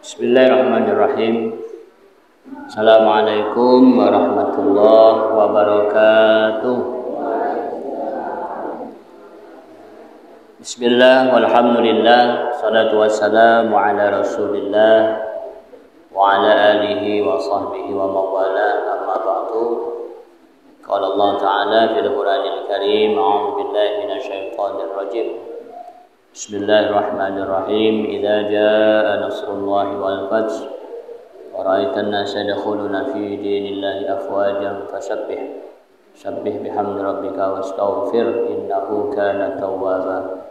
Bismillahirrahmanirrahim. Assalamualaikum warahmatullahi wabarakatuh. Bismillah walhamdulillah, salatu wassalamu ala rasulillah wa ala alihi wa sahbihi wa mawala, amma ba'du. Qala Allah Ta'ala fil Qur'anil Karim, a'udzu billahi minasyaitonir rajim. Bismillahirrahmanirrahim. Idza jaa nasrullahi wal fath wa ra'aitan nasa yadkhuluna fi dinillahi afwajan fasabbih bihamdi rabbika wastaghfir innahu kana tawwaba.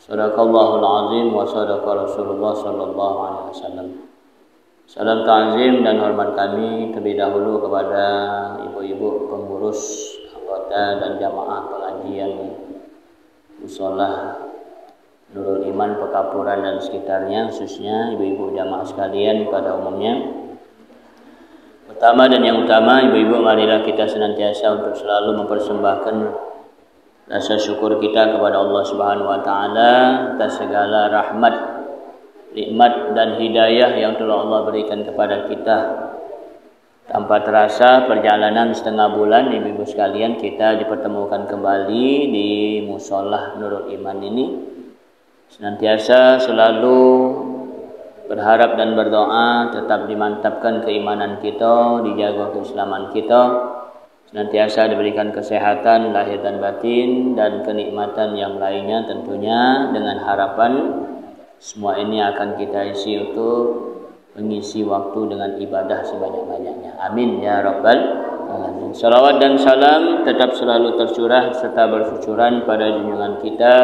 Shadaqallahul azim wa shadaqa Rasulullah sallallahu alaihi wasallam. Salam ta'zim dan hormat kami terlebih dahulu kepada ibu-ibu pengurus, anggota dan jamaah pengajian Musholah Nurul Iman Pekapuran dan sekitarnya, khususnya ibu-ibu jamaah sekalian pada umumnya. Pertama dan yang utama, ibu-ibu, marilah kita senantiasa untuk selalu mempersembahkan rasa syukur kita kepada Allah Subhanahu wa taala atas segala rahmat, nikmat dan hidayah yang telah Allah berikan kepada kita. Tanpa terasa perjalanan setengah bulan, ibu-ibu sekalian, kita dipertemukan kembali di Musholah Nurul Iman ini. Senantiasa selalu berharap dan berdoa tetap dimantapkan keimanan kita, dijaga keislaman kita, senantiasa diberikan kesehatan lahir dan batin dan kenikmatan yang lainnya tentunya, dengan harapan semua ini akan kita isi untuk mengisi waktu dengan ibadah sebanyak-banyaknya. Amin ya rabbal alamin. Salawat dan salam tetap selalu tercurah serta bersyukuran pada junjungan kita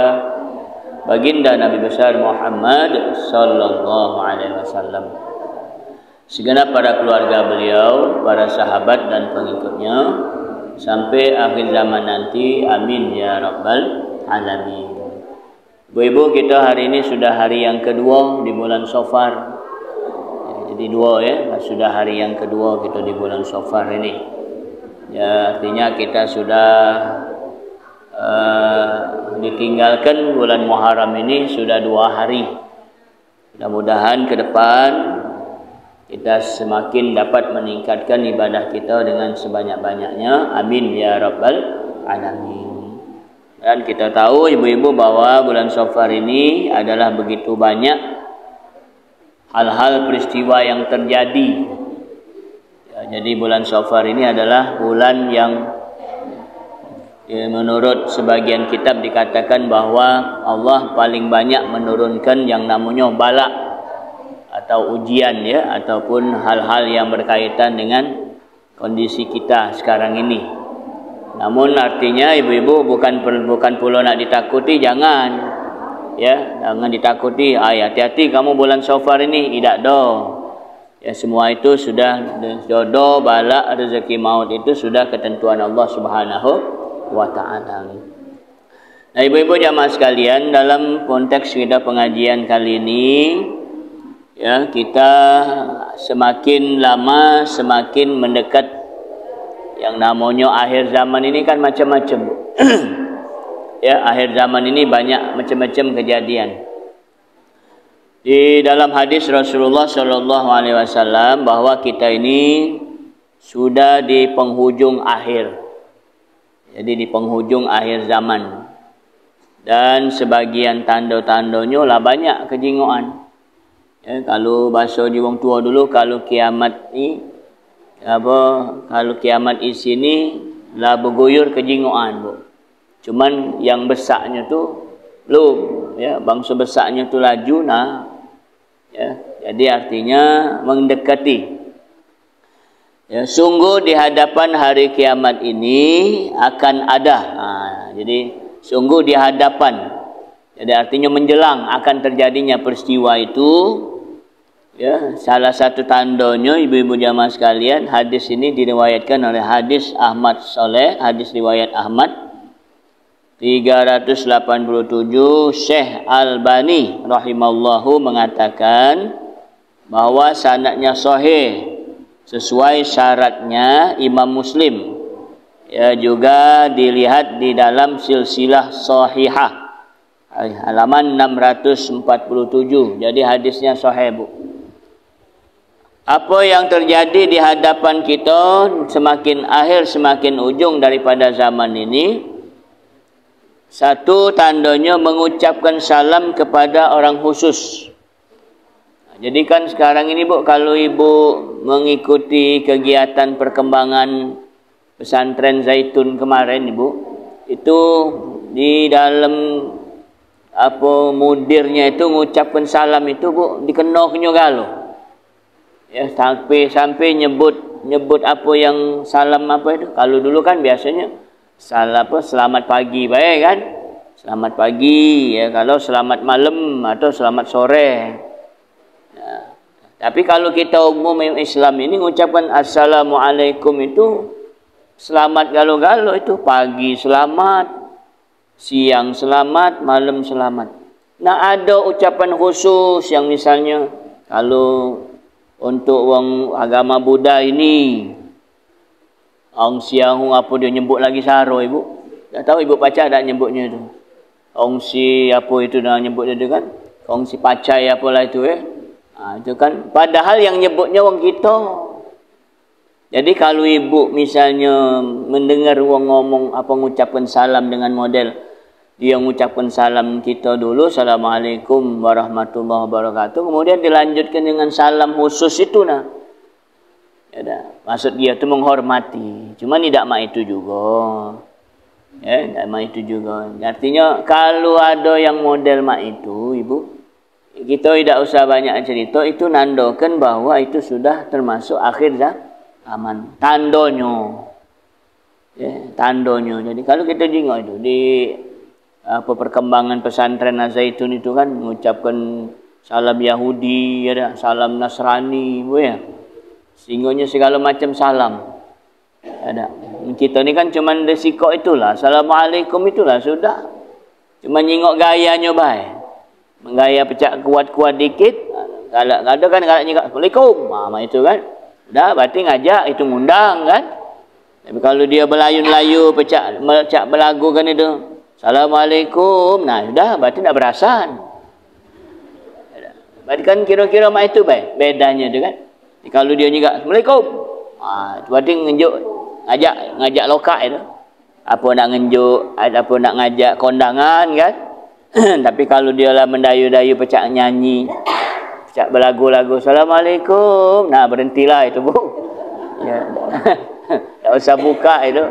Baginda Nabi besar Muhammad sallallahu alaihi wasallam, segenap para keluarga beliau, para sahabat dan pengikutnya sampai akhir zaman nanti. Amin ya rabbal alamin. Ibu-ibu, kita hari ini sudah hari yang kedua di bulan Safar. Jadi dua ya, sudah hari yang kedua kita di bulan Safar ini. Ya, artinya kita sudah ditinggalkan bulan Muharram ini sudah 2 hari. Mudah-mudahan ke depan kita semakin dapat meningkatkan ibadah kita dengan sebanyak-banyaknya. Amin ya rabbal alamin. Dan kita tahu ibu-ibu bahwa bulan Safar ini adalah begitu banyak hal-hal peristiwa yang terjadi. Ya, jadi bulan Safar ini adalah bulan yang menurut sebagian kitab dikatakan bahwa Allah paling banyak menurunkan yang namanya bala atau ujian, ya, ataupun hal-hal yang berkaitan dengan kondisi kita sekarang ini. Namun artinya ibu-ibu bukan perlu nak ditakuti, jangan ditakuti. Hati-hati kamu bulan Safar ini, tidak doh. Ya, semua itu sudah jodoh, bala, rezeki, maut itu sudah ketentuan Allah Subhanahu wa ta'ala. Nah, ibu-ibu jamaah sekalian, dalam konteks kita pengajian kali ini, ya, kita semakin lama semakin mendekat yang namanya akhir zaman ini kan macam-macam. Ya, akhir zaman ini banyak macam-macam kejadian. Di dalam hadis Rasulullah sallallahu alaihi wasallam bahwa kita ini sudah di penghujung akhir. Jadi di penghujung akhir zaman. Dan sebagian tanda-tandanya lah banyak kejingoan. Ya, kalau bahasa di wong tua dulu, kalau kiamat ni kalau kiamat di sini lah bergoyor kejingoan, bu. Cuman yang besarnya tu belum, ya, bangsa besarnya tu laju nah. Ya, jadi artinya mendekati. Ya, sungguh di hadapan hari kiamat ini akan ada. Jadi sungguh di hadapan. Jadi artinya menjelang akan terjadinya peristiwa itu. Ya, salah satu tandanya ibu-ibu jamaah sekalian, hadis ini diriwayatkan oleh hadis Ahmad Soleh, hadis riwayat Ahmad 387. Syekh Albani rahimallahu mengatakan bahwa sanadnya sahih sesuai syaratnya Imam Muslim. Ya, juga dilihat di dalam silsilah sahihah halaman 647. Jadi hadisnya sahih, Bu. apa yang terjadi di hadapan kita semakin akhir semakin ujung daripada zaman ini, satu tandanya mengucapkan salam kepada orang khusus. Jadi kan sekarang ini Bu, kalau Ibu mengikuti kegiatan perkembangan pesantren Zaitun kemarin Ibu, itu di dalam apa mudirnya itu mengucapkan salam itu Bu, dikenohnya galuh. Ya, sampai nyebut apa yang salam apa itu. Kalau dulu kan biasanya salam apa selamat pagi baik kan? Selamat pagi ya, kalau selamat malam atau selamat sore. Ya. Tapi kalau kita umum Islam ini mengucapkan assalamualaikum itu selamat galo-galo itu, pagi selamat, siang selamat, malam selamat. Nah, ada ucapan khusus yang misalnya kalau untuk orang agama Buddha ini, Ong Siang apa dia nyebut lagi saro Ibu? Tak tahu Ibu baca tak nyebutnya itu. Ong Si apa itu dah nyebutnya tu kan? Ong Si Pacai apalah itu itu kan padahal yang nyebutnya orang kita. Jadi kalau Ibu misalnya mendengar orang ngomong apa mengucapkan salam dengan model dia mengucapkan salam kita dulu, Assalamualaikum warahmatullahi wabarakatuh. Kemudian dilanjutkan dengan salam khusus itu nah. Ya dah. Maksud dia itu menghormati. Cuma tidak mak itu juga. Ya, tidak mak itu juga. Artinya kalau ada yang model mak itu, Ibu, kita tidak usah banyak cerita, itu nandakan bahwa itu sudah termasuk akhir zaman. Tandonyo. Ya, tandonyo. Jadi kalau kita tengok itu di apa perkembangan pesantren Zaitun itu kan mengucapkan salam Yahudi, ya, salam Nasrani, ya. Singonya segala macam salam. Ada. Kita ni kan cuma desikok itulah, assalamualaikum itulah sudah. Cuma nyingok gayanya baik. Menggaya pecah kuat-kuat dikit. Kalau ada kan kalau nyingok assalamualaikum, itu kan. Dah berarti ngajak itu ngundang kan. Tapi kalau dia berlayun-layu pecah berlagu kan itu Assalamualaikum. Nah, sudah berarti tak berasan. Berarti kan kira-kira mak itu baik. Bedanya tu kan. Kalau dia juga Assalamualaikum. Berarti ngajak lokak itu. Apa nak ngenjuk, apa nak ngajak kondangan kan. Tapi kalau dia lah mendayu-dayu pecah nyanyi, pecah berlagu-lagu Assalamualaikum. Nah, berhentilah itu Bu. Ya. Tak usah buka itu.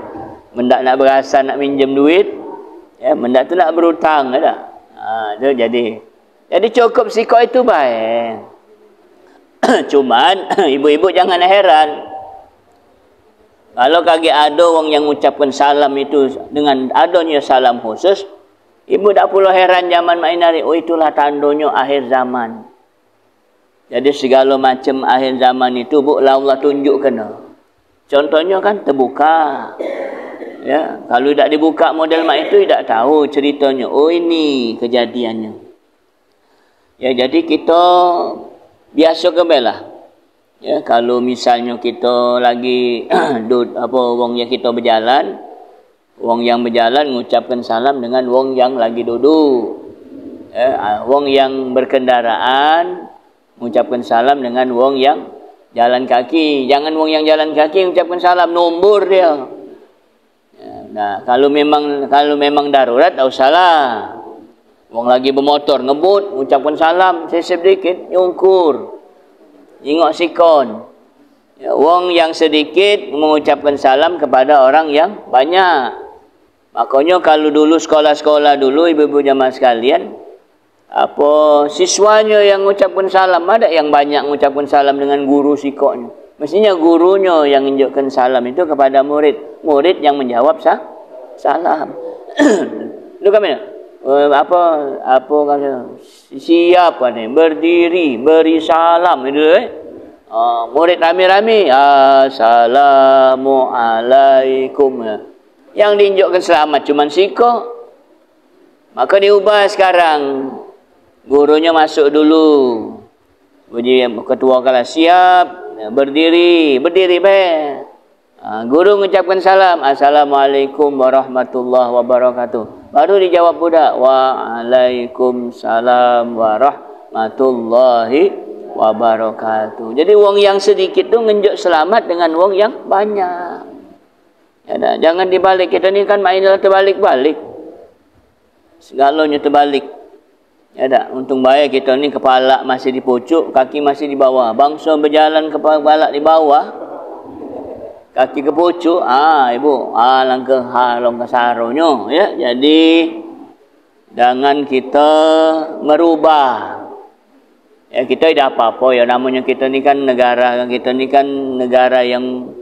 Mendak nak berasan nak minjem duit. Ya, benda tu nak berhutang ada. Tu jadi cukup sikap itu baik. Cuman ibu-ibu jangan heran. Kalau kaki ada orang yang mengucapkan salam itu dengan adanya salam khusus, ibu tak perlu heran zaman main hari. Oh, itulah tandanya akhir zaman. Jadi segala macam akhir zaman itu Bu Allah tunjukkan. Contohnya kan terbuka. Ya, kalau tidak dibuka model mak itu tidak tahu ceritanya. Oh, ini kejadiannya. Ya, jadi kita biasa kebelah. Ya, kalau misalnya kita lagi wong yang kita berjalan, wong yang berjalan mengucapkan salam dengan wong yang lagi duduk. Ya, wong yang berkendaraan mengucapkan salam dengan wong yang jalan kaki. Jangan wong yang jalan kaki mengucapkan salam, nombor dia. Nah, kalau memang darurat tak usahlah. Wong lagi bermotor ngebut, ucapkan salam, sesep dikit, nyungkur. Ingok sikon. Ya, wong yang sedikit mengucapkan salam kepada orang yang banyak. Makanya kalau dulu sekolah-sekolah dulu ibu-ibu jamaah sekalian, apa siswanya yang mengucapkan salam, ada yang banyak mengucapkan salam dengan guru sikoknya. Mestinya gurunya yang menunjukkan salam itu kepada murid. Murid yang menjawab salam. Lu kan apa kata siapa ni berdiri beri salam itu murid rame-rame assalamualaikum. Yang ditunjukkan selamat cuma sikok. Maka diubah sekarang. Gurunya masuk dulu. Bunyi ketua kelas siap. Berdiri baik. Guru mengucapkan salam, assalamualaikum warahmatullahi wabarakatuh. Baru dijawab budak, waalaikumsalam warahmatullahi wabarakatuh. Jadi wong yang sedikit tu ngenjuk selamat dengan wong yang banyak. Ya dah, jangan dibalik. Kita ni kan mainlah terbalik-balik. Segalanya terbalik. Ya dah, untung baik kita ni kepala masih di pucuk, kaki masih di bawah. Bangsa berjalan kepala di bawah, kaki ke pucuk, ibu, langkah halong kasaronyo, ya. Jadi jangan kita merubah. Ya, kita tidak apa-apa ya, namanya kita ni kan negara yang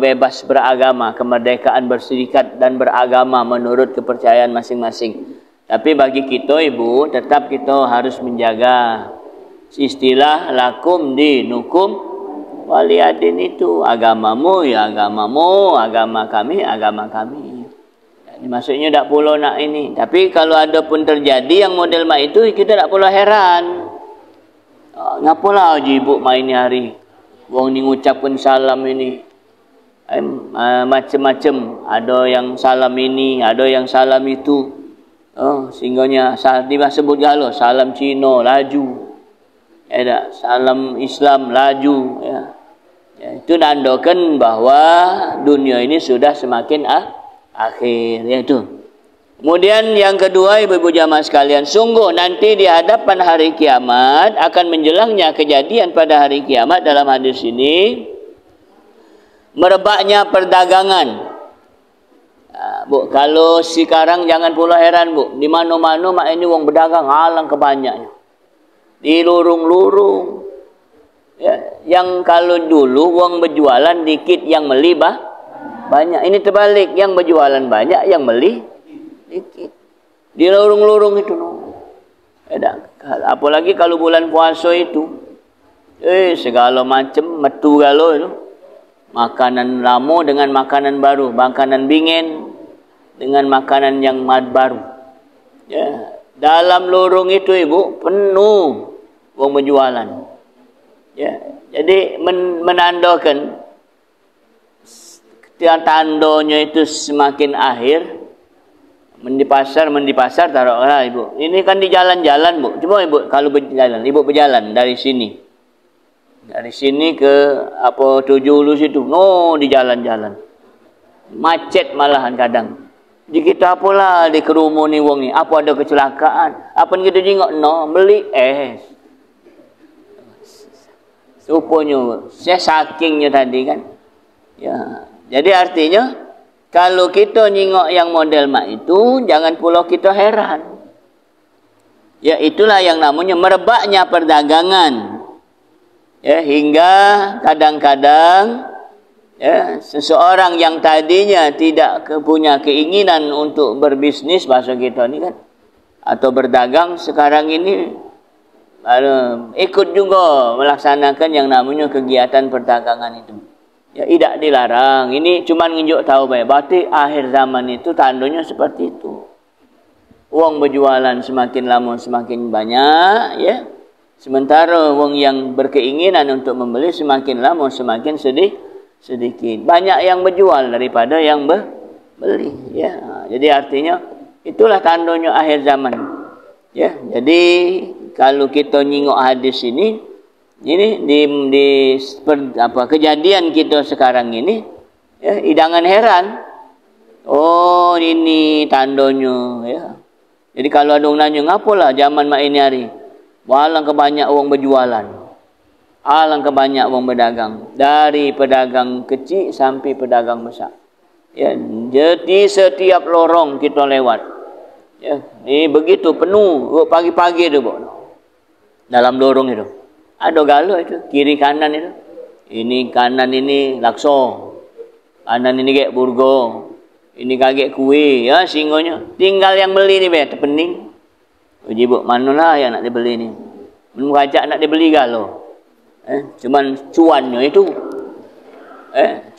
bebas beragama, kemerdekaan berserikat dan beragama menurut kepercayaan masing-masing. Tapi bagi kita ibu, tetap kita harus menjaga istilah lakum dinukum waliyadin itu. Agamamu ya agamamu, agama kami agama kami. Jadi maksudnya tak perlu nak ini. Tapi kalau ada pun terjadi yang model mak itu, kita tak perlu heran. Ngapalah haji ibu main hari, wong ni ngucapkan salam ini macam-macam. Ada yang salam ini, ada yang salam itu. Singgahnya dia sebut galo salam Cina laju, ya tak? Salam Islam laju, ya. Ya, itu nandakan bahawa dunia ini sudah semakin akhir, ya itu. Kemudian yang kedua, ibu-ibu jamaah sekalian, sungguh nanti di hadapan hari kiamat akan menjelangnya kejadian pada hari kiamat. Dalam hadis ini merebaknya perdagangan. Bu, kalau sekarang jangan pula heran bu, di mana-mana mak ini wong berdagang halang kebanyaknya, di lurung-lurung. Ya, yang kalau dulu wong berjualan dikit, yang beli banyak. Ini terbalik, yang berjualan banyak, yang beli dikit. Di lurung-lurung itu apalagi kalau bulan puasa itu, segala macam metu galo itu. Makanan lama dengan makanan baru, makanan bingen dengan makanan yang baru. Ya, dalam lorong itu ibu penuh wong berjualan. Ya, jadi menandakan tandanya itu semakin akhir. Di pasar taruhlah ibu. Ini kan di jalan-jalan bu. Coba ibu kalau berjalan, ibu berjalan dari sini. Dari sini ke tujuh lu situ, di jalan-jalan macet malahan kadang. Jadi kita apalah di kerumuni wong ni, apa ada kecelakaan, apa kita jengok beli supaya saya sakingnya tadi kan. Ya, jadi artinya kalau kita nyingok yang model mak itu, jangan pula kita heran. Ya, itulah yang namanya merebaknya perdagangan. Ya, hingga kadang-kadang ya, seseorang yang tadinya tidak punya keinginan untuk berbisnis, bahasa kita ni kan, atau berdagang, sekarang ini ikut juga melaksanakan yang namanya kegiatan perdagangan itu. Ya, tidak dilarang. Ini cuma nginjuk tahu baik. Berarti akhir zaman itu tandanya seperti itu. Uang berjualan semakin lama semakin banyak, ya. Sementara wong yang berkeinginan untuk membeli semakin lama semakin sedikit. Banyak yang berjual daripada yang beli. Ya, jadi artinya itulah tandanya akhir zaman. Ya, jadi kalau kita nyingok hadis ini di kejadian kita sekarang ini, ya, jangan heran. Oh, ini tandanya. Ya. Jadi kalau ada orang nanya, ngapalah zaman mak ini hari? Alangkah banyak orang berjualan, alangkah banyak orang berdagang, dari pedagang kecil sampai pedagang besar. Ya, jadi setiap lorong kita lewat, ya, ini begitu penuh pagi-pagi tu, dalam lorong itu ada galo itu kiri kanan itu. Ini kanan ini lakso, kanan ini kayak burgo, ini kaget kue, ya singonya. Tinggal yang beli ni terpening. Uji bu, manalah yang nak dibeli ni? Belum kajak nak dibeli galo. Cuman cuannya itu.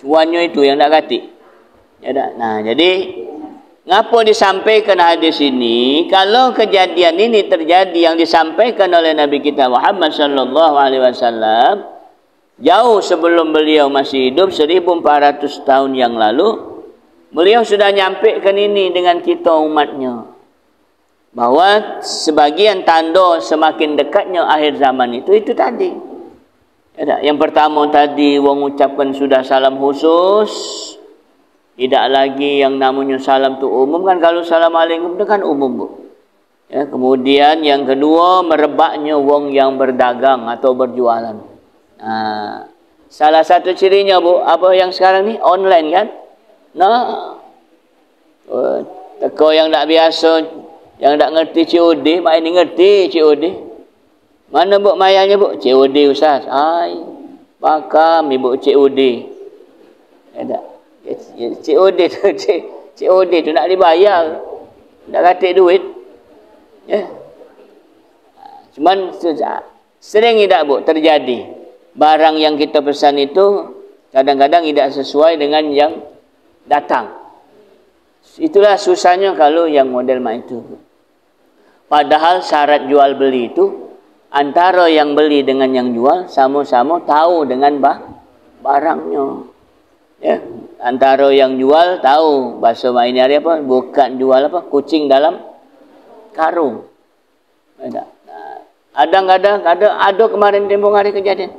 Cuannya itu yang nak katik. Ya dah. Nah, jadi ngapa disampaikan hadis ini? Kalau kejadian ini terjadi yang disampaikan oleh Nabi kita Muhammad sallallahu alaihi wasallam jauh sebelum beliau masih hidup 1400 tahun yang lalu, beliau sudah nyampaikan ini dengan kita umatnya. Bahawa sebagian tanda semakin dekatnya akhir zaman itu tadi. Yang pertama tadi, wong ucapkan sudah salam khusus. Tidak lagi yang namanya salam tu umum kan. Kalau Assalamualaikum itu kan umum, Bu. Ya, kemudian yang kedua, merebaknya wong yang berdagang atau berjualan. Salah satu cirinya, Bu, apa yang sekarang ni? Online kan? Teko yang tak biasa, yang tak ngerti COD, mak ini ngerti COD. Mana Bu mayanya, Bu? COD Ustaz. Pakam ibu COD. COD tu nak dibayar. Tak katik duit. Ya. Cuman sering tidak, Bu, terjadi. Barang yang kita pesan itu kadang-kadang tidak sesuai dengan yang datang. Itulah susahnya kalau yang model macam itu. Padahal syarat jual beli itu antara yang beli dengan yang jual sama-sama tahu dengan barangnya. Ya, antara yang jual tahu, bahasa mak ini hari apa? Bukan jual apa? Kucing dalam karung. Kadang-kadang ada kemarin tempoh hari kejadian.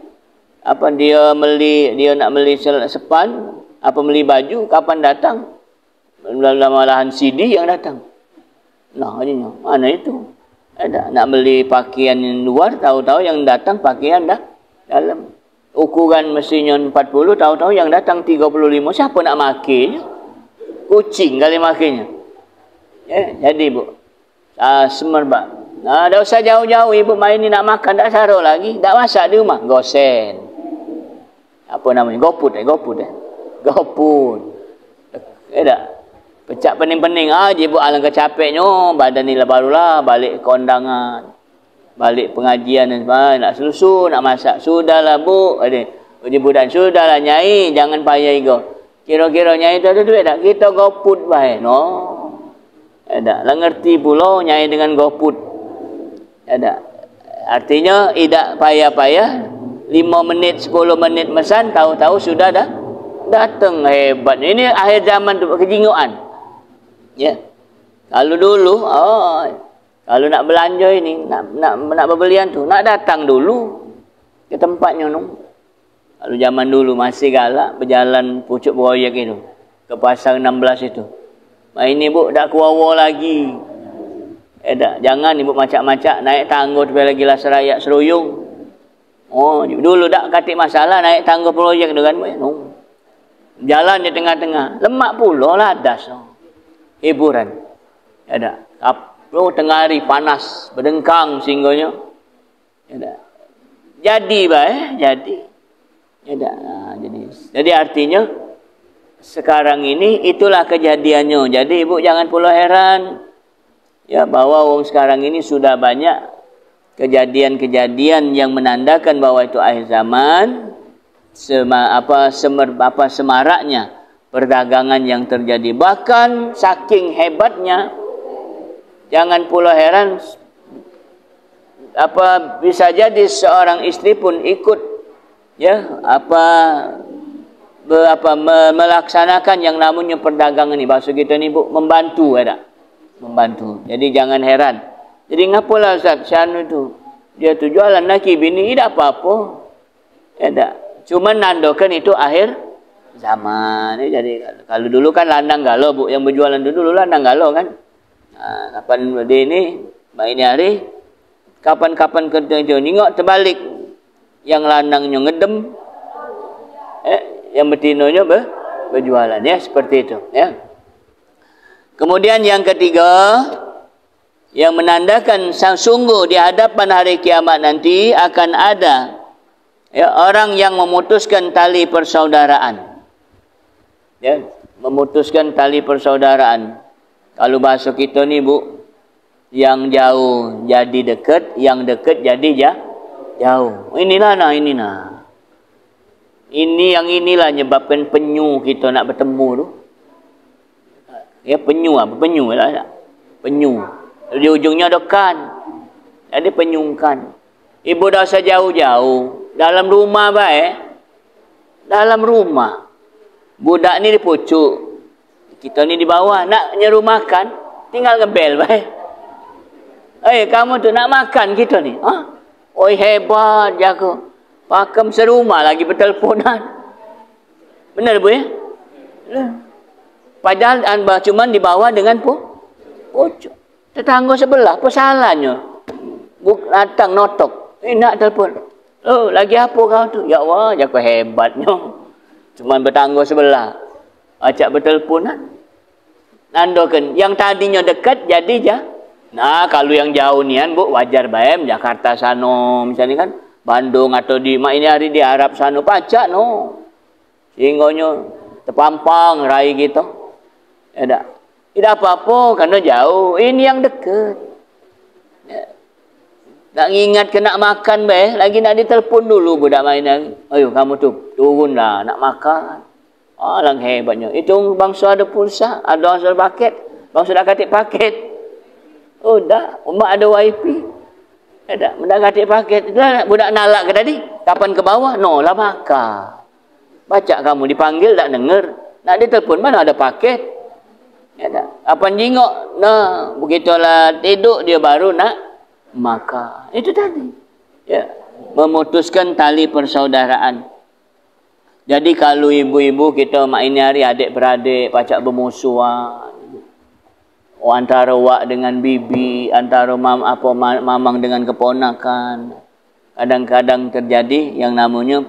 Dia nak beli sepan, beli baju, kapan datang? Malahan CD yang datang. Mana itu? Nak beli pakaian luar, tahu-tahu yang datang pakaian dalam. Ukuran mestinya 40, tahu-tahu yang datang 35. Siapa nak makainya? Kucing kali makainya. Jadi, Bu, semerbak. Dah usah jauh-jauh ibu main ni nak makan, tak saruk lagi. Tak masak di rumah, gosen. Apa namanya? GoFood. GoFood. Tak? Pecak pening-pening aja, Bu, alangkah capeknya. Badan ni barulah balik kondangan. Balik pengajian dan sebagainya, nak selusuh, nak masak. Sudahlah, Bu. Uji budan, sudahlah Nyai, jangan payah ego. Kira-kira Nyai tu ada duit tak? Kita GoFood baik. Tak. Lah ngerti pula Nyai dengan GoFood. Tak. Artinya tidak payah-payah 5 menit, 10 menit mesan, tahu-tahu sudah dah datang. Hebat. Ini akhir zaman tu kejinguan. Ya. Kalau dulu, kalau nak belanja ini, nak berbelian tu, nak datang dulu ke tempatnya. Kalau zaman dulu masih galak, berjalan pucuk proyek itu, ke pasar 16 itu. Ini, Bu, dah kuawa lagi. Jangan ibu macak-macak, naik tangga tu lagi lah serayak seruyung. Dulu tak katik masalah, naik tangga proyek tu kan. Jalan di tengah-tengah, lemak pula lah das. Hiburan. Tengah hari panas, berdengkang singgahnya. Jadi, jadi artinya sekarang ini itulah kejadiannya. Jadi ibu jangan pula heran ya bahwa orang sekarang ini sudah banyak kejadian-kejadian yang menandakan bahwa itu akhir zaman. Semaraknya perdagangan yang terjadi. Bahkan saking hebatnya, jangan pula heran bisa jadi seorang istri pun ikut melaksanakan yang namanya perdagangan ini. Bahasa kita ni, Bu, membantu membantu. Jadi jangan heran. Jadi ngapalah Ustaz Syanu itu dia tu jualan laki bini, tidak apa-apa. Cuma nandakan itu akhir zaman. Jadi kalau dulu kan landang galau, Bu, yang berjualan dulu landang galau kan. Kapan dia ni, ini hari, kapan-kapan kerja nengok terbalik, yang landangnya ngedem, yang betinonya berjualan, ya, seperti itu, ya. Kemudian yang ketiga, yang menandakan sungguh di hadapan hari kiamat nanti akan ada orang yang memutuskan tali persaudaraan, ya, memutuskan tali persaudaraan. Kalau bahasa kita ni, Bu, yang jauh jadi dekat, yang dekat jadi jauh. Inilah. Inilah menyebabkan penyu kita nak bertemu tu. Ya, penyu lah. Penyu. Di ujungnya ada kan. Jadi penyungkan. Ibu dah usah jauh-jauh. Dalam rumah baik. Dalam rumah. Budak ni di pucuk. Kita ni di bawah. Nak nyeru makan, tinggal ngebel baik. Kamu tu nak makan kita ni. Oi hebat jaga. Pakem serumah lagi berteleponan. Benar bu ya? Padahal anda cuma dibawa dengan pocok. Tetangga sebelah apa salahnya? Datang notok. Nak telefon. Lagi apa kau tu? Ya Allah, jaga hebatnya. Cuma bertangga sebelah. Acak berteleponan. Nandokan yang tadinya dekat jadi je. Nah, kalau yang jauh ni kan bu wajar baem Jakarta sana misalnya kan Bandung atau di ini hari di Arab sana pacak no. Sehingga terpampang rai gitu. Tidak apa-apa karena jauh. Ini yang dekat. Tak ingat kena makan lagi nak ditelepon dulu budak main lagi. Ayo kamu tu turunlah nak makan. Lang hebatnya. Itu bangsa ada pulsa, ada asal paket. Bangsa dah katik paket. Dah, umat ada wifi. Dah, dah katik paket. Dah, budak nalak ke tadi? Kapan ke bawah? No lah makan. Baca kamu dipanggil tak dengar. Nak ditelepon mana ada paket. Dah. Apa jingok? Nah, begitulah tidur dia baru nak makan. Itu tadi. Ya, memutuskan tali persaudaraan. Jadi kalau ibu-ibu kita mak ini hari adik-beradik pacak bermusuhan. Antara wak dengan bibi, antara mamang dengan keponakan. Kadang-kadang terjadi yang namanya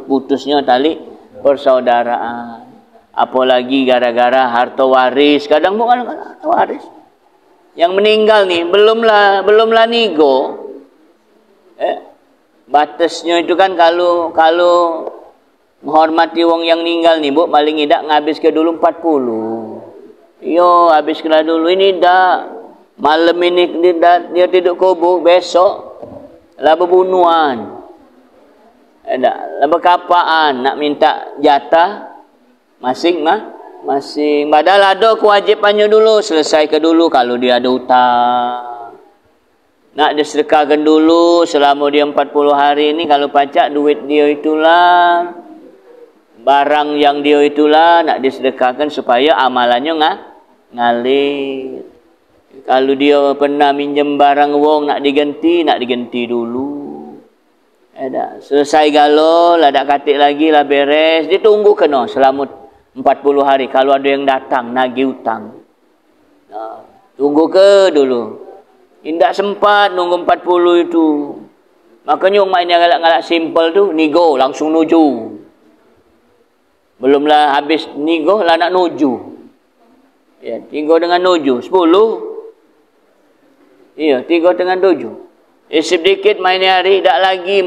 putusnya tali persaudaraan. Apalagi gara-gara harta waris. Kadang bukan harta waris. Yang meninggal ni belumlah nigo. Batasnya itu kan kalau menghormati wong yang meninggal ni bu paling tidak ngabis ke dulu 40. Yo habis kena dulu ini dah malam ini dia tidur kubur besok lah berbunuhan. Lah berkapaan nak minta jatah masing. Padahal ada kewajipannya dulu selesai ke dulu kalau dia ada hutang. Nak disedekahkan dulu selama dia 40 hari ini kalau pacak duit dia itulah barang yang dia itulah nak disedekahkan supaya amalannya ngalir. Kalau dia pernah minjem barang wong nak diganti dulu. Selesai galau lah dak katik lagi lah beres. Ditunggu kena selama 40 hari kalau ada yang datang nagih hutang. Tunggu ke dulu. Tidak sempat nunggu 40 itu. Makanya orang yang galak-galak simple tu nigo langsung nuju. Belumlah habis nigo lah nak nuju. Ya, 3 dengan nuju 10. Iya, 3 dengan nuju. Sedikit main hari tak lagi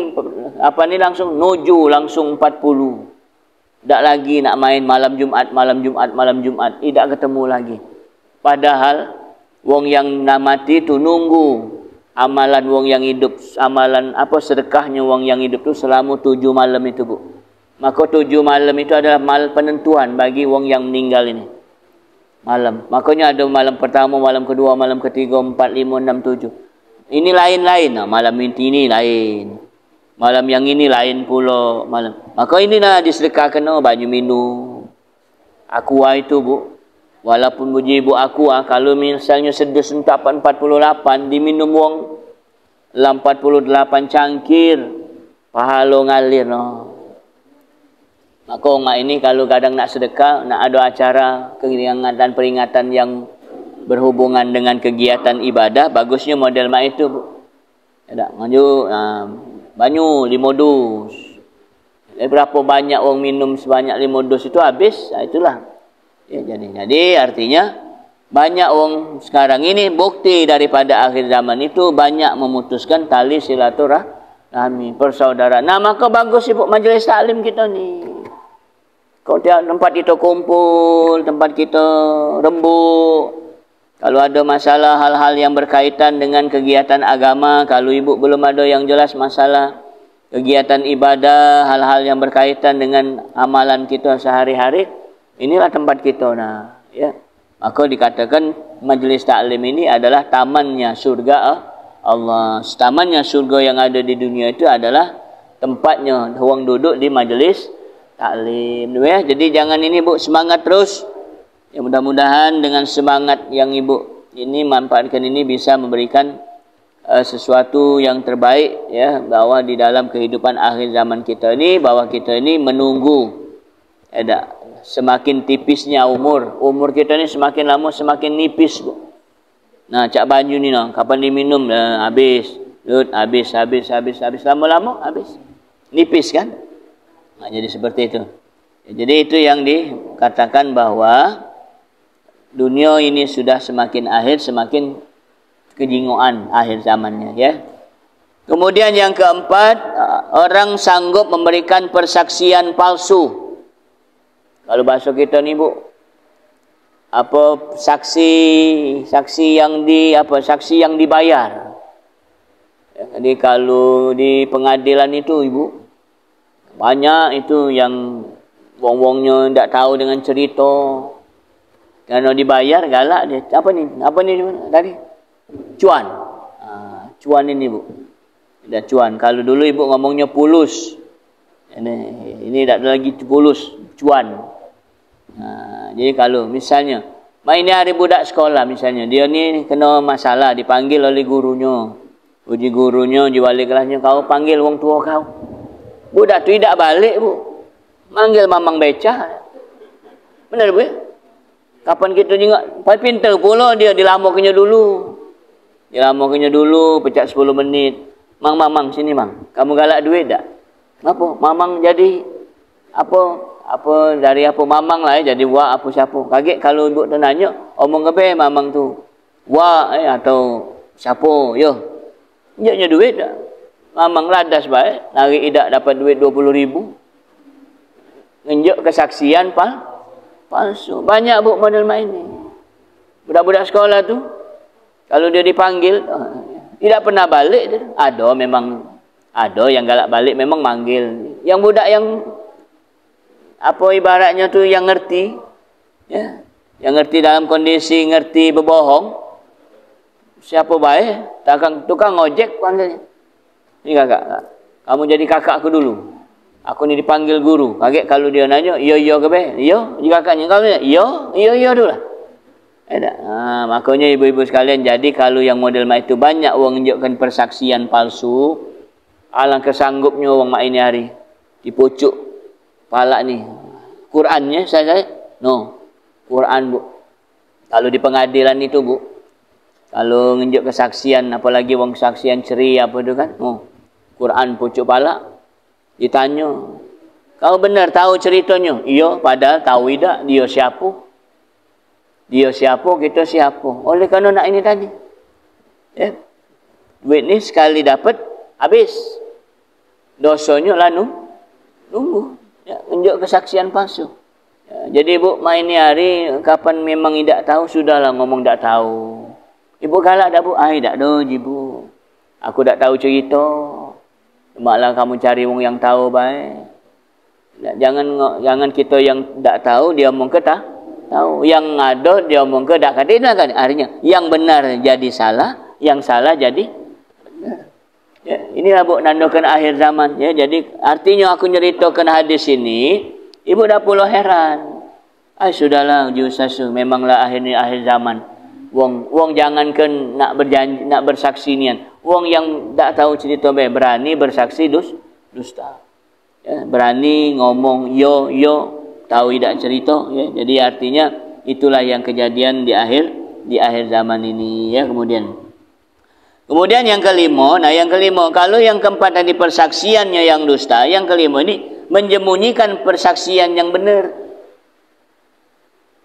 langsung nuju langsung 40. Tak lagi nak main malam Jumat. Tidak ketemu lagi. Padahal wong yang mati tu nunggu amalan wong yang hidup, amalan sedekahnya wong yang hidup tu selama 7 malam itu bu. Maka 7 malam itu adalah malam penentuan bagi wong yang meninggal ini. Malam. Makanya ada malam pertama, malam kedua, malam ketiga, 4, 5, 6, 7. Ini lain-lain. Malam ini lain. Malam yang ini lain pula malam. Maka inilah disedekahkan baju minum. Aqua itu bu. Walaupun puji ibu Aqua, kalau misalnya sedes sentapan 48 diminum wong 48 cangkir, pahala ngalir Maka orang ini kalau kadang nak sedekah, nak ada acara kegiatan peringatan yang berhubungan dengan kegiatan ibadah, bagusnya model mak itu bu. Ada maju banyu 5 dus. Berapa banyak orang minum sebanyak 5 dus itu habis, itulah. Ya, jadi artinya banyak orang sekarang ini bukti daripada akhir zaman itu banyak memutuskan tali silaturahmi persaudaraan. Nah, maka bagus ibu majlis taklim kita ni. Kalau tempat kita kumpul, tempat kita rembuk. Kalau ada masalah hal-hal yang berkaitan dengan kegiatan agama, kalau ibu belum ada yang jelas masalah kegiatan ibadah, hal-hal yang berkaitan dengan amalan kita sehari-hari, inilah tempat kita ya. Maka dikatakan majlis taklim ini adalah tamannya surga Allah. Tamannya surga yang ada di dunia itu adalah tempatnya orang duduk di majlis taklim ya. Jadi jangan ini bu, semangat terus. Ya mudah-mudahan dengan semangat yang ibu ini manfaatkan ini bisa memberikan sesuatu yang terbaik, ya, bahwa di dalam kehidupan akhir zaman kita ini, bahwa kita ini menunggu, ada semakin tipisnya umur kita ni semakin lama semakin nipis, bu. Nah, cak banyu ni nah, kapan diminum habis, habis lama-lama habis. Nipis kan? Nah, jadi seperti itu. Jadi itu yang dikatakan bahwa dunia ini sudah semakin akhir, semakin kejingoan akhir zamannya, ya. Kemudian yang keempat, orang sanggup memberikan persaksian palsu. Kalau bahasa kita ni, bu, apa saksi yang dibayar. Jadi kalau di pengadilan itu, ibu, banyak itu yang wong-wongnya tidak tahu dengan cerita. Kalau dibayar galak dia. Apa ni tadi? Cuan. Cuan ini, bu. Dah cuan. Kalau dulu ibu ngomongnya pulus. Ini tak ada lagi pulus, cuan. Jadi kalau misalnya ini hari budak sekolah, misalnya dia ni kena masalah, dipanggil oleh gurunya, uji gurunya, uji wali kelasnya, kau panggil wong tua kau. Budak tu tidak balik, bu, manggil mamang beca. Benar, bu? Kapan kita jengok, pintar pula dia dilamukannya dulu, pecah 10 menit. Mamang sini, mang, kamu galak duit tak? Apa? Mamang jadi apa dari apa mamang lah, jadi wah apa siapa. Kaget kalau ibu tu nanya, omong ke mamang tu wah atau siapa, yo injaknya duit dah. Mamang ladas baik, lari idak dapat duit 20,000. Nginjak kesaksian palsu. Banyak, bu, model main ni. Budak-budak sekolah tu kalau dia dipanggil tidak pernah balik dia. Ada yang galak balik, memang manggil. Yang budak yang apa ibaratnya tu yang ngerti, ya, yang ngerti dalam kondisi ngerti berbohong, siapa baik, tukang ojek panggilnya. Ini kakak, kamu jadi kakak aku dulu. Aku ni dipanggil guru. Kaget kalau dia nanya, iya ke be? Iya, jika kakaknya kau ni, iya dulu lah. Makanya ibu-ibu sekalian, jadi kalau yang model mak itu banyak orang menunjukkan persaksian palsu, alangkah sanggupnya orang mak ini hari dipucuk palak ni. Qurannya saya Quran, bu. Kalau di pengadilan itu, bu, kalau nunjuk kesaksian, apalagi wong kesaksian ceri apa tu kan, Quran pucuk palak. Ditanya, kau benar tahu ceritanya? Iya, padahal tahu tidak dia siapa. Dia siapa, kita siapa. Oleh kerana nak ini tadi, ya, duit ni sekali dapat habis. Dosanya lalu nunggu. Ya, tunjuk kesaksian palsu. Ya, jadi, bu, main ni hari kapan memang tidak tahu, sudahlah ngomong tak tahu. Ibu galak dah, bu? Tak ada, ibu. Aku tak tahu cerita. Maklah kamu cari wong yang tahu baik. Jangan kita yang tak tahu dia omong ke tak tahu. Yang ada dia omong ke tak kata kan. Artinya yang benar jadi salah, yang salah jadi benar. Ya, inilah, bu, nandakan akhir zaman, ya. Jadi artinya aku nyeritakan hadis ini, ibu dah pula heran. Sudahlah jusasu, memanglah akhir zaman. Wong jangankan nak berjanji, nak bersaksi nian. Wong yang tak tahu cerita berani bersaksi dusta. Ya, berani ngomong yo tahu tidak cerita, ya. Jadi artinya itulah yang kejadian di akhir zaman ini, ya. Kemudian yang kelima, kalau yang keempat tadi persaksiannya yang dusta, yang kelima ini menyembunyikan persaksian yang benar.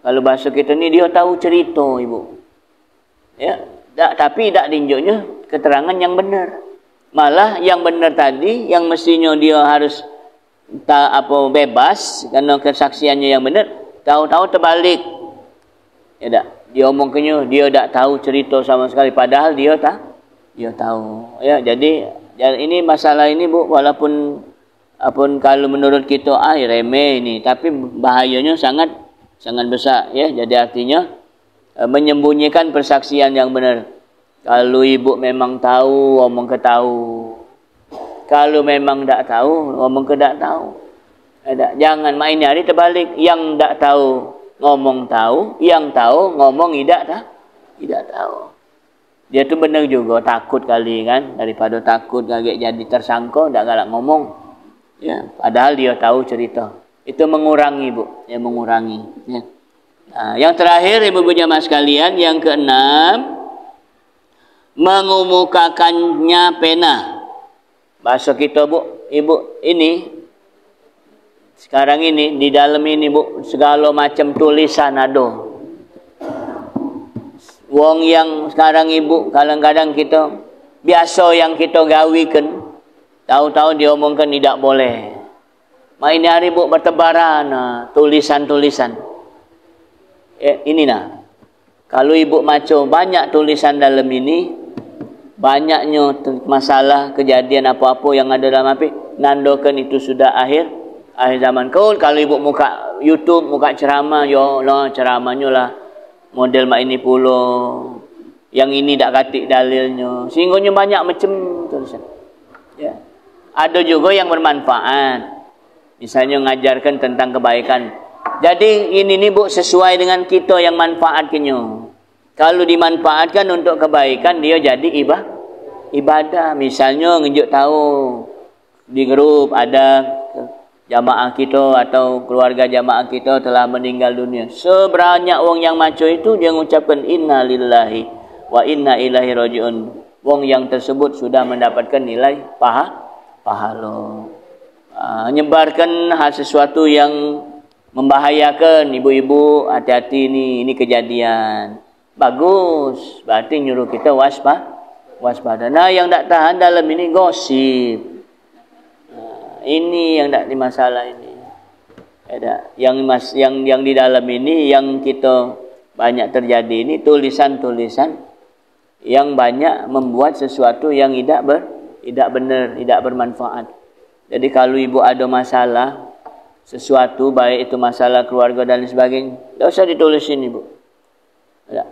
Kalau bahasa kita ni dia tahu cerita, ibu. Ya, tapi tak tunjuknya keterangan yang benar. Malah yang benar tadi, yang mestinya dia harus bebas kerana kesaksiannya yang benar, tahu-tahu terbalik. Ya tak? Dia omongnya dia tak tahu cerita sama sekali, padahal dia tahu. Ya, jadi ini masalah ini, bu, walaupun kalau menurut kita remeh ini, tapi bahayanya sangat besar, ya. Jadi artinya menyembunyikan persaksian yang benar. Kalau ibu memang tahu, omong ke tahu. Kalau memang tak tahu, omong ke tak tahu. Jangan main hari terbalik. Yang tak tahu ngomong tahu, yang tahu ngomong tidak Tidak tahu. Dia tu benar juga takut kali kan, daripada takut kaget jadi tersangka, tak galak ngomong. Ya, padahal dia tahu cerita. Itu mengurangi, Bu, ya mengurangi. Ya. Nah, yang terakhir ibu-ibu jamaah sekalian, yang keenam, mengemukakannya pena. Bahasa kita, Bu, Ibu, ini sekarang ini di dalam ini, Bu, segala macam tulisan ada. Wong yang sekarang Ibu, kadang-kadang kita biasa yang kita gawikan, tahu-tahu dia omongkan tidak boleh. Main hari, Bu, bertebaran tulisan-tulisan. Ini nah. Kalau Ibu maco banyak tulisan dalam ini, banyaknya masalah kejadian apa-apa yang ada dalam api, nandokan itu sudah akhir zaman. Kalau Ibu muka YouTube, muka ceramah, yo lah ceramahnya lah model mak ini pula, yang ini tak katik dalilnya, sehingga banyak macam tulisan. Ya. Ada juga yang bermanfaat, misalnya mengajarkan tentang kebaikan. Jadi ini nih, Bu, sesuai dengan kita yang manfaatnya. Kalau dimanfaatkan untuk kebaikan, dia jadi ibadah. Misalnya ngejuk tahu di grup ada jamaah kita atau keluarga jamaah kita telah meninggal dunia. Sebanyak wong yang maco itu dia mengucapkan inna lillahi wa inna ilaihi rajiun. Wong yang tersebut sudah mendapatkan nilai pahala. Menyebarkan hal sesuatu yang membahayakan, ibu-ibu hati-hati ini kejadian. Bagus, berarti nyuruh kita waspada. Nah, yang tak tahan dalam ini gosip. Ini yang tak dimasalah ini. Ada yang di dalam ini yang kita banyak terjadi ini tulisan-tulisan yang banyak membuat sesuatu yang tidak benar, tidak bermanfaat. Jadi kalau ibu ada masalah sesuatu, baik itu masalah keluarga dan sebagainya, tak usah ditulisin, Ibu. Ya.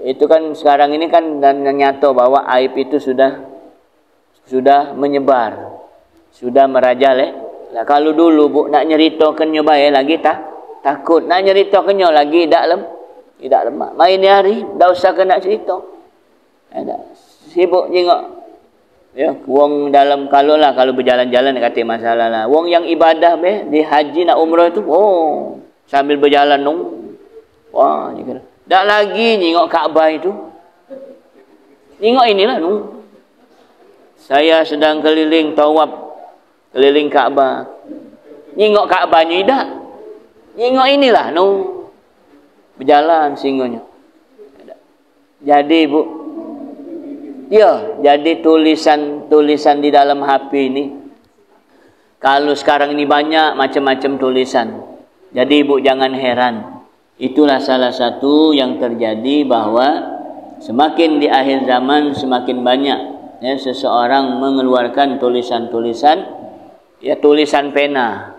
Itu kan sekarang ini kan dan nyata bahwa aib itu sudah menyebar, sudah merajalela. Nah, kalau dulu, Bu, nak nyeritakannya baik lagi takut, nak nyeritakannya lagi tidak lemah. Main hari dah usah kena cerita. Ada sibuk jengok. Ya, wong dalam kalau berjalan-jalan kata masalah lah. Wong yang ibadah di haji nak umrah itu, sambil berjalan wah, gitu. Tak lagi nyengok Kaabah itu. Nyengok inilah saya sedang keliling tawaf, keliling Kaabah. Nyengok Kaabahnya tidak. Nyengok inilah berjalan singonya. Jadi, Bu, ya, jadi tulisan di dalam HP ini, kalau sekarang ini banyak macam-macam tulisan. Jadi, Ibu, jangan heran. Itulah salah satu yang terjadi, bahwa semakin di akhir zaman semakin banyak ya seseorang mengeluarkan tulisan-tulisan, ya tulisan pena,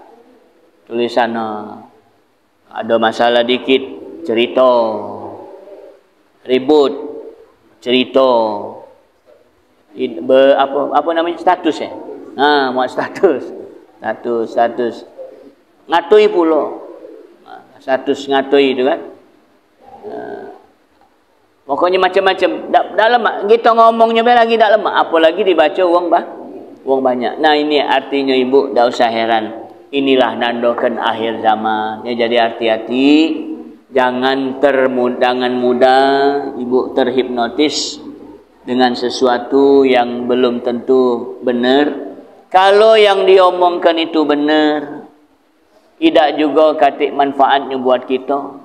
tulisan ada masalah dikit cerita, ribut cerita, apa namanya, status ya, muat status ngatui pula, status ngatui itu kan. Pokoknya macam-macam. Dah lemak kita ngomongnya lagi dah lemak, apalagi dibaca wong banyak. Nah, ini artinya, Ibu, dah usah heran. Inilah nandokan akhir zaman. Ya, jadi hati-hati, jangan mudah Ibu terhipnotis dengan sesuatu yang belum tentu benar. Kalau yang diomongkan itu benar, tidak juga katik manfaatnya buat kita.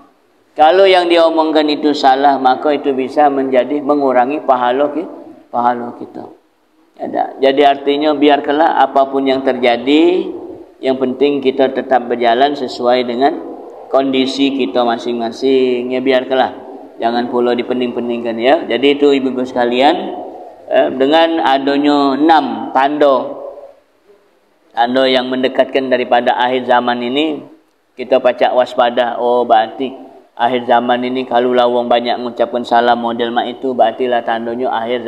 Kalau yang diomongkan itu salah, maka itu bisa mengurangi pahala kita. Jadi artinya biarkanlah apapun yang terjadi, yang penting kita tetap berjalan sesuai dengan kondisi kita masing-masing. Ya, biarkanlah, jangan pula dipening-peningkan ya. Jadi itu, ibu-ibu sekalian, dengan adanya 6 tanda yang mendekatkan daripada akhir zaman ini, kita pacak waspada. Oh, berarti akhir zaman ini kalau lawang banyak mengucapkan salam model mak itu, berartilah tandanya akhir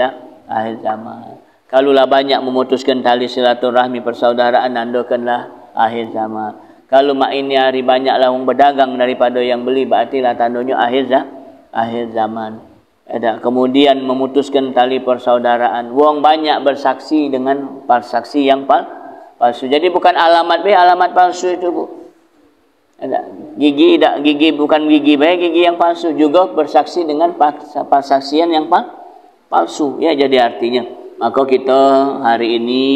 zaman. Kalaulah banyak memutuskan tali silaturahmi persaudaraan, nandakanlah akhir zaman. Kalau mak ini hari banyak lawang berdagang daripada yang beli, berartilah tandanya akhir zaman. Kemudian memutuskan tali persaudaraan. Wong banyak bersaksi dengan persaksi yang palsu. Jadi bukan alamat alamat palsu itu, Bu. Gigi bukan gigi baik, gigi yang palsu juga bersaksi dengan persaksian yang palsu. Ya, jadi artinya maka kita hari ini,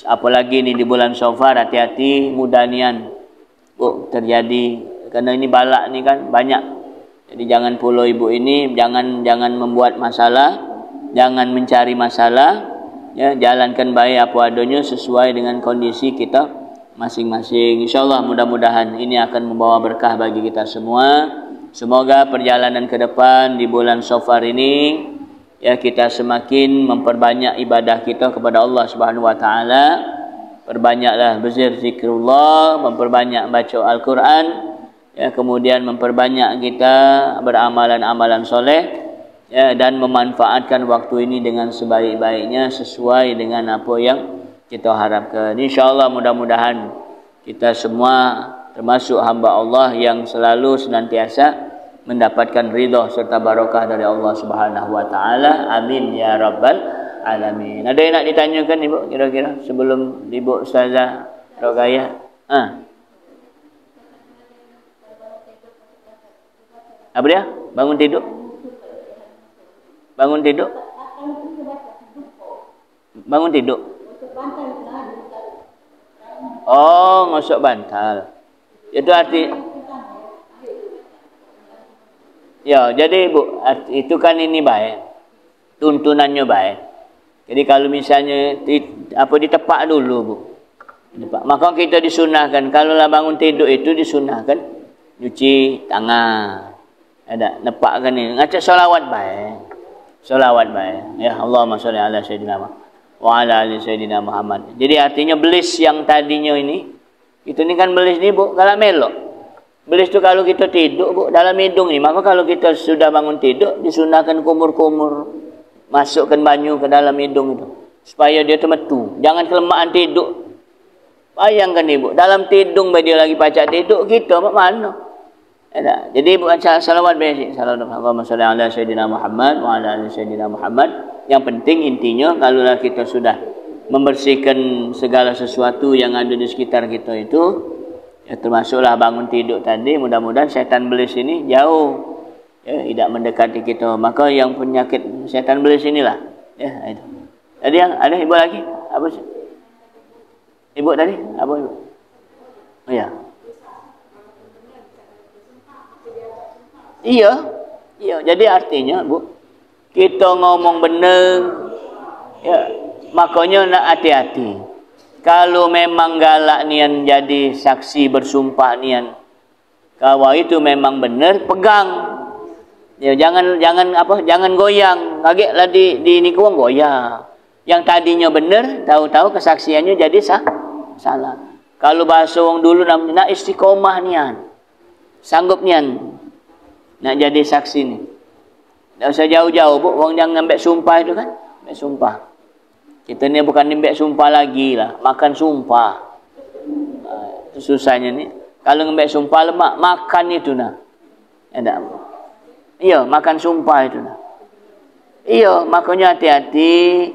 apalagi ini di bulan Syawal, hati-hati mudanian, Bu, terjadi, karena ini balak ni kan banyak. Jadi jangan pula ibu ini jangan membuat masalah, jangan mencari masalah, ya, jalankan baik apa adanya sesuai dengan kondisi kita masing-masing. Insyaallah mudah-mudahan ini akan membawa berkah bagi kita semua. Semoga perjalanan ke depan di bulan Syawal ini, ya, kita semakin memperbanyak ibadah kita kepada Allah Subhanahu wa taala. Perbanyaklah berzikirullah, memperbanyak baca Al-Quran, ya, kemudian memperbanyak kita beramalan-amalan soleh, ya, dan memanfaatkan waktu ini dengan sebaik-baiknya sesuai dengan apa yang kita harapkan. InsyaAllah mudah-mudahan kita semua termasuk hamba Allah yang selalu senantiasa mendapatkan ridha serta barakah dari Allah Subhanahu wa taala. Amin ya rabbal alamin. Ada yang nak ditanyakan Ibu kira-kira sebelum Ibu Ustazah Rogayah? Apa dia? Bangun tidur? Bangun tidur? Bangun tidur? Oh, ngosok bantal. Itu arti. Ya, jadi Bu, itu kan ini baik. Tuntunannya baik. Jadi kalau misalnya ditepak dulu, Bu. Ditepak. Maka kita disunahkan, kalau lah bangun tidur itu disunahkan nyuci tangan. Ada nepakkan ini, ngacak solawat baik. Solawat baik. Ya, Allahumma sholli ala sayyidina Muhammad wa ala ali sayyidina Muhammad. Jadi artinya belis yang tadinya ini, itu ni kan belis ni, Bu, kalau melok. Belis tu kalau kita tidur, Bu, dalam hidung ni, maka kalau kita sudah bangun tidur, disunahkan kumur-kumur, masukkan banyu ke dalam hidung itu supaya dia tu metu. Jangan kelemahan tidur. Bayangkan Ibu, dalam tidung dia lagi pacak tidur, kita mana? Jadi baca salawat basic. Allahumma sholli ala sayyidina Muhammad wa ala ali sayyidina Muhammad. Yang penting intinya kalaulah kita sudah membersihkan segala sesuatu yang ada di sekitar kita itu, ya, termasuklah bangun tidur tadi, mudah-mudahan setan belis ini jauh, ya, tidak mendekati kita. Maka yang penyakit setan belis inilah, ya, itu. Tadi yang ada Ibu lagi? Apa sih? Ibu tadi? Apa Ibu? Oh ya. Iya, jadi artinya, Bu, kita ngomong benar, ya, makanya nak hati-hati. Kalau memang galak nian jadi saksi bersumpah nian, kalau itu memang benar, pegang. Ya, jangan goyang. Kagetlah di ni kuang goyang. Yang tadinya benar, tahu-tahu kesaksiannya jadi salah. Kalau bahasa orang dulu namanya nak istiqomah nian, sanggup nian nak jadi saksi ni. Tak usah jauh-jauh, Bu. Orang jangan ambil sumpah itu kan. Ambil sumpah. Kita ni bukan ambil sumpah lagi lah. Makan sumpah. Itu susahnya ni. Kalau ambil sumpah lemak, makan itu nah. Iya, makan sumpah itu nah. Iya, makanya hati-hati.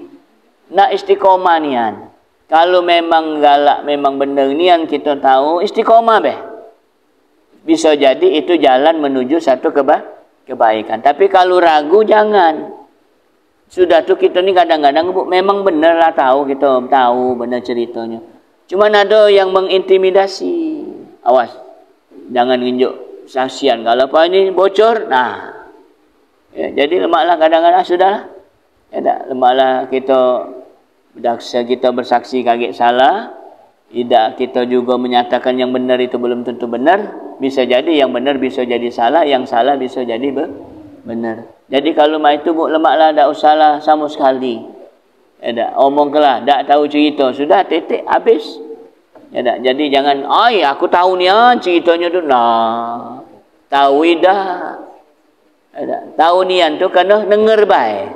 Nak istiqomah nian. Kalau memang galak, memang benar nian kita tahu, istiqomah beh. Bisa jadi itu jalan menuju satu kebaikan. Tapi kalau ragu jangan. Sudah tu kita ni kadang-kadang, Bu, memang benar lah tahu, kita tahu benar ceritanya. Cuma ada yang mengintimidasi. Awas. Jangan tunjuk saksian. Kalau apa ini bocor, nah. Ya, jadi lemaklah kadang-kadang sudahlah. Ya tak, lemaklah kita bersaksi kaget salah. Tidak kita juga menyatakan yang benar itu belum tentu benar. Bisa jadi yang benar bisa jadi salah, yang salah bisa jadi benar. Jadi kalau mai itu, Bu, lemaklah tak usahlah sama sekali. Ya tak, omonglah, tak tahu cerita, sudah titik habis. Ya tak, jadi jangan, aku tahu ni ceritanya tu. Nah, tahu dah. Ya tak, tahu nian tu kena dengar baik.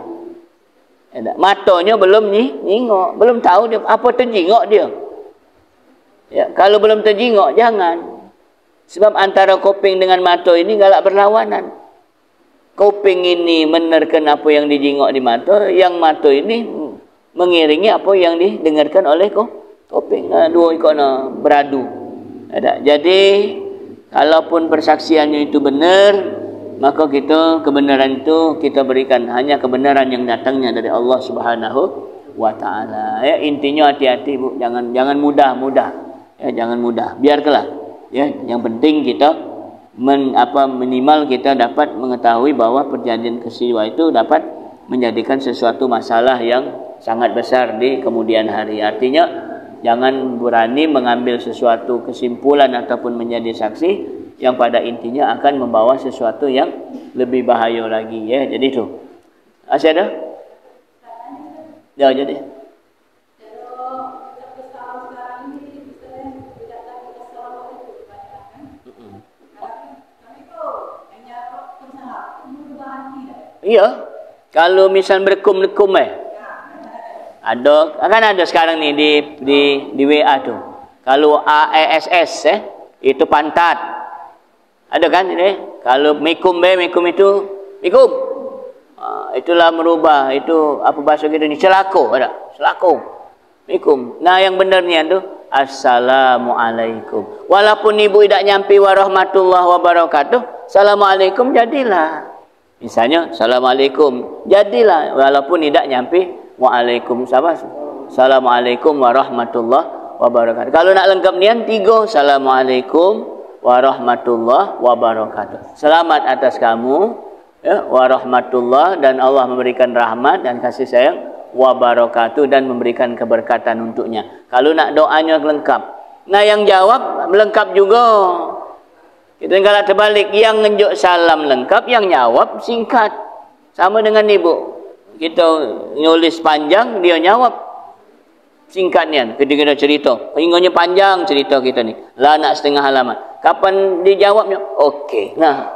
Ya tak, matanya belum nyingok, belum tahu dia apa terjingok dia. Ya, kalau belum terjingok jangan. Sebab antara kuping dengan mata ini galak berlawanan. kuping ini menerkan apa yang dijingok di mata, yang mata ini mengiringi apa yang didengarkan oleh kuping. Dua ikona beradu. Ada. Jadi kalaupun persaksiannya itu benar, maka kebenaran itu kita berikan hanya kebenaran yang datangnya dari Allah Subhanahu wa taala. Ya, intinya hati-hati Bu, jangan mudah-mudah. Ya, jangan mudah. Biarkanlah. Ya, yang penting kita minimal kita dapat mengetahui bahwa perjanjian kesiwa itu dapat menjadikan sesuatu masalah yang sangat besar di kemudian hari. Artinya jangan berani mengambil sesuatu kesimpulan ataupun menjadi saksi yang pada intinya akan membawa sesuatu yang lebih bahaya lagi. Ya, jadi itu. Masih ada? Ya, jadi. Iya. Kalau misal berkum-lekum ada sekarang nih di WA tuh. Kalau AESS itu pantat. Ada kan ini? Kalau mikum itu mikum. Itulah merubah, itu apa bahasa kita ni, celako ada. Celako. Mikum. Nah, yang benarnya tu assalamualaikum. Walaupun ibu tidak nyampi warahmatullahi wabarakatuh, assalamualaikum jadilah. Misalnya assalamualaikum jadilah walaupun tidak nyampi waalaikumsalam. Assalamualaikum warahmatullahi wabarakatuh. Kalau nak lengkap nian 3, assalamualaikum warahmatullahi wabarakatuh. Selamat atas kamu, ya, warahmatullah, dan Allah memberikan rahmat dan kasih sayang, wabarakatuh, dan memberikan keberkatan untuknya. Kalau nak doanya lengkap. Nah, yang jawab lengkap juga. Kita tinggal terbalik, yang ngejuk salam lengkap, yang jawab singkat. Sama dengan ibu. Kita nulis panjang, dia jawab singkatnya. Ketika kita cerita, ingatnya panjang cerita kita ni. Lah nak setengah halaman. Kapan dijawabnya? Okey. Nah,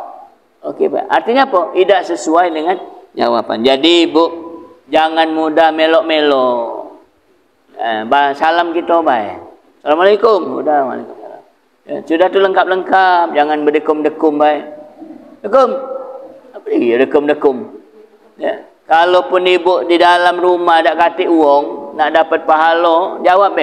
okey, Pak. Artinya apa? Tidak sesuai dengan jawaban. Jadi, Bu, jangan mudah melok-melok. Salam kita baik. Assalamualaikum. Mudah, waalaikumsalam. Ya, sudah tu lengkap-lengkap. Jangan berdekum-dekum baik. Dekum. Apa dia dekum-dekum? Ya. Kalaupun ibu di dalam rumah dak katik uang, nak dapat pahala, jawab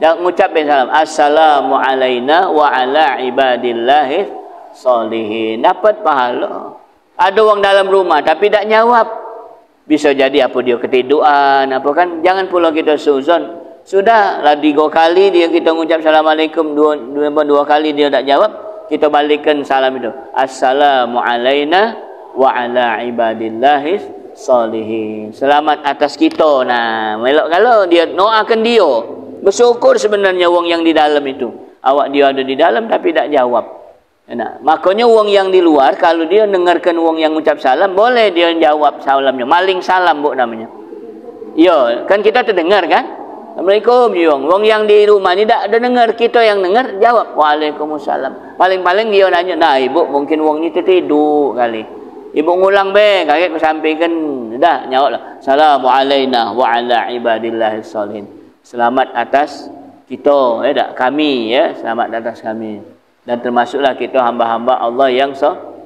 dan ngucap salam. Assalamu alaina wa ala ibadillahi sholihin. Dapat pahala. Ada orang dalam rumah tapi tak jawab. Bisa jadi apa dia ketiduran, apa kan? Jangan pula kita suzon. Sudah lah 3 kali dia kita mengucap assalamualaikum, dua kali dia tak jawab, kita balikkan salam itu. Assalamu alaina wa ala ibadillahi sholihin. Selamat atas kita. Nah, melok kalau dia doakan dia. Bersyukur sebenarnya wong yang di dalam itu. Awak dia ada di dalam tapi tak jawab. Nah, makanya wong yang di luar kalau dia dengarkan wong yang ucap salam, boleh dia jawab salamnya. Maling salam Bu namanya. Ya, kan kita terdengar kan? Assalamualaikum Yong. Wong yang di rumah ni tak ada dengar, kita yang dengar jawab waalaikumsalam. Paling-paling dia nanya, "Nah, ibu mungkin wong ni tertidur kali." Ibu ngulang kakek aku sampaikan dah jawablah. Assalamu alaina wa ala ibadillahi sholihin. Selamat atas kita, kami, ya, selamat atas kami. Dan termasuklah kita hamba-hamba Allah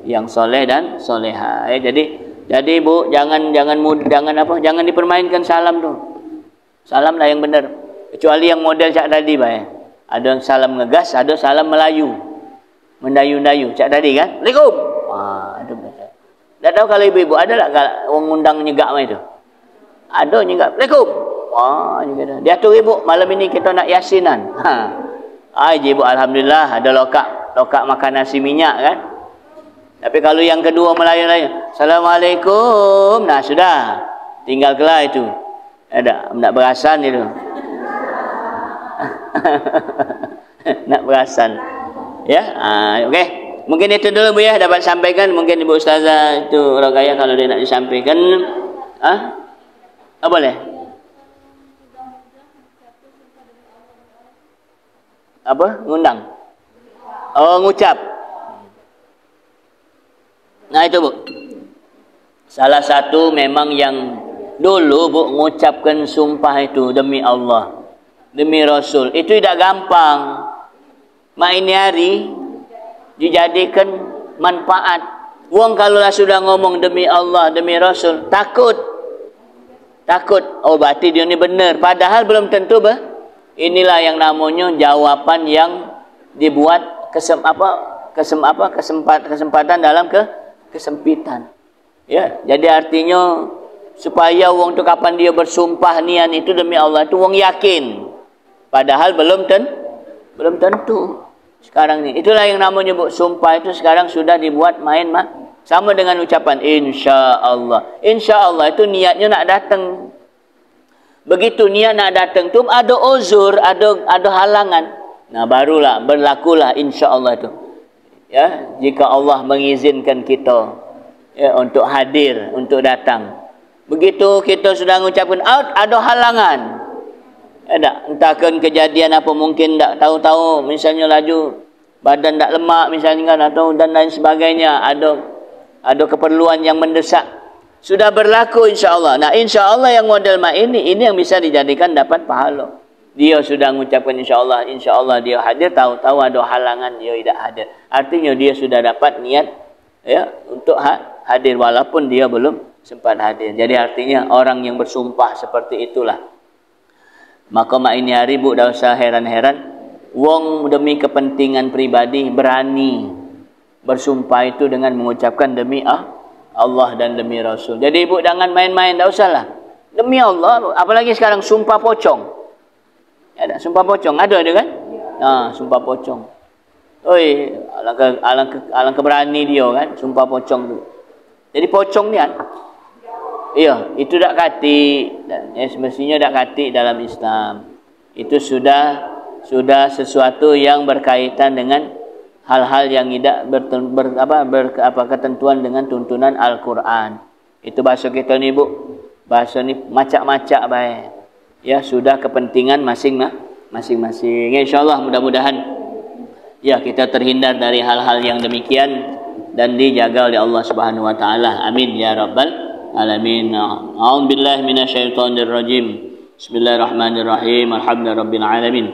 yang soleh dan soleha. Jadi Bu, jangan dipermainkan salam tu. Salam lah yang benar. Kecuali yang model cak tadi baik. Ada yang salam ngegas, ada salam Melayu. Mendayu-dayu. Cak tadi kan? Assalamualaikum. Ada benar. Tak tahu kalau ibu-ibu ada tak orang undang nyegak mai tu? Ada nyegak. Assalamualaikum. Nyegak. Dia tu ibu, malam ini kita nak yasinan. Ibu alhamdulillah ada lokak makan nasi minyak kan. Tapi kalau yang kedua Melayu lain, Assalamualaikum. Nah, sudah. Tinggal kelah itu. Nak berasan itu. Nak berasan. Ya, okey. Mungkin itu dulu Bu ya, dapat sampaikan. Mungkin Ibu Ustazah itu Rogaya kalau dia nak disampaikan. Boleh. Apa? Ngundang. Ngucap. Nah itu Bu. Salah satu memang yang dulu Bu mengucapkan sumpah itu demi Allah, demi Rasul, itu tidak gampang. Mak ini hari dijadikan manfaat Wong kalau lah sudah ngomong demi Allah, demi Rasul, takut. Oh berarti dia ni benar. Padahal belum tentu inilah yang namanya jawaban yang dibuat kesempatan dalam kesempitan. Ya, jadi artinya supaya wong tu kapan dia bersumpah niat itu demi Allah itu wong yakin. Padahal belum tentu. Sekarang ni itulah yang namanya sumpah itu sekarang sudah dibuat main sama dengan ucapan insya-Allah. Insya-Allah itu niatnya nak datang. Begitu niat nak datang tu ada uzur, ada halangan. Nah barulah berlakulah insya-Allah itu. Ya, jika Allah mengizinkan kita ya untuk hadir, untuk datang. Begitu kita sudah mengucapkan out, ada halangan. Entahkan kejadian apa, mungkin tak tahu-tahu misalnya laju badan tak lemak misalnya kan, atau dan lain sebagainya, ada keperluan yang mendesak, sudah berlaku insya-Allah. Nah insya-Allah yang model ini yang bisa dijadikan dapat pahala. Dia sudah mengucapkan insya-Allah dia hadir, tahu-tahu ada halangan dia tidak hadir, artinya dia sudah dapat niat ya untuk hadir walaupun dia belum sempat hadir. Jadi artinya orang yang bersumpah seperti itulah, maka ini hari bu dah usah heran-heran, wong demi kepentingan pribadi berani bersumpah itu dengan mengucapkan demi Allah dan demi Rasul. Jadi ibu jangan main-main, tak usahlah. Demi Allah, apalagi sekarang sumpah pocong. Ada sumpah pocong, ada kan? Sumpah pocong. Oi, alangkah berani dia kan, sumpah pocong tu. Jadi pocong ni kan? Ya, itu dak katik, semestinya dak katik dalam Islam. Itu sudah sesuatu yang berkaitan dengan hal-hal yang tidak ketentuan dengan tuntunan Al-Quran. Itu bahasa kita ni bu, bahasa ni macak-macak baik. Ya, sudah kepentingan masing-masing. InsyaAllah mudah-mudahan ya kita terhindar dari hal-hal yang demikian dan dijaga oleh Allah Subhanahu wa taala. Amin ya rabbal alamin. A'udzubillahi minasyaitonir rajim. Bismillahirrahmanirrahim. Alhamdulillahirabbil alamin.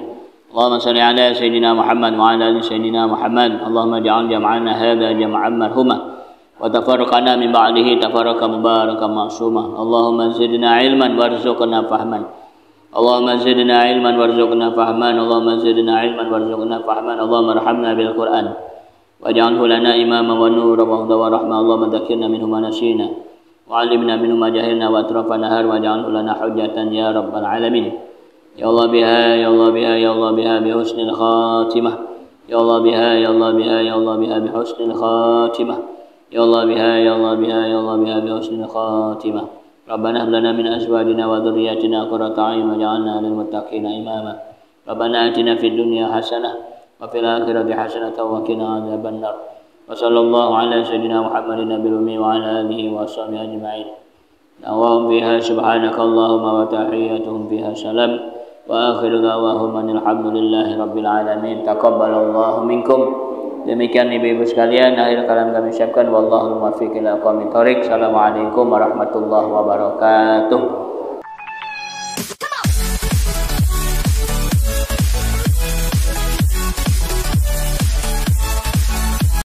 Allahumma shalli ala sayyidina Muhammad wa ala ali sayyidina Muhammad. Allahumma ja'al jam'ana hadza jam'an marhuma wa tafarraqana min ba'dihi tafarraqan mubarakan ma'suma. Allahumma zidna ilman warzuqna fahman. Allahumma zidna ilman warzuqna fahman. Allahumma zidna ilman warzuqna fahman. Allahumma arhamna bil Qur'an waj'alhu lana imaman wa nuran wa hudan wa rahmah. Allahumma dzakkirna minhu ma nasina wa 'allimna minhu ma jahilna wa atrafana nahar waj'alhu lana hujjatan ya rabbal alamin. Ya Allah biha, ya Allah biha, ya Allah biha bi husnil khatimah. Ya Allah biha, ya Allah biha, ya Allah biha bi husnil khatimah. Ya Allah biha, ya Allah biha, ya Allah biha bi husnil khatimah. Rabbana hab lana min azwajina wa dhurriyyatina qurrata a'yun waj'alna lil muttaqina imama. Rabbana atina fid dunya hasanah wa fil akhirati hasanah wa qina adzabannar. Wa sallallahu ala sayyidina Muhammadin nabiyil ummi wa ala alihi wa sahbihi ajma'in. Da'wahum fiha subhanakallahumma wa tahiyyatuhum fiha salam wa akhiru da'wahum alhamdulillahi rabbil alamin. Taqabbalallahu minkum. Demikian ibu-ibu sekalian, akhir kalam kami ucapkan wallahu muwaffiq ila aqwamit thoriq. Assalamualaikum warahmatullahi wabarakatuh.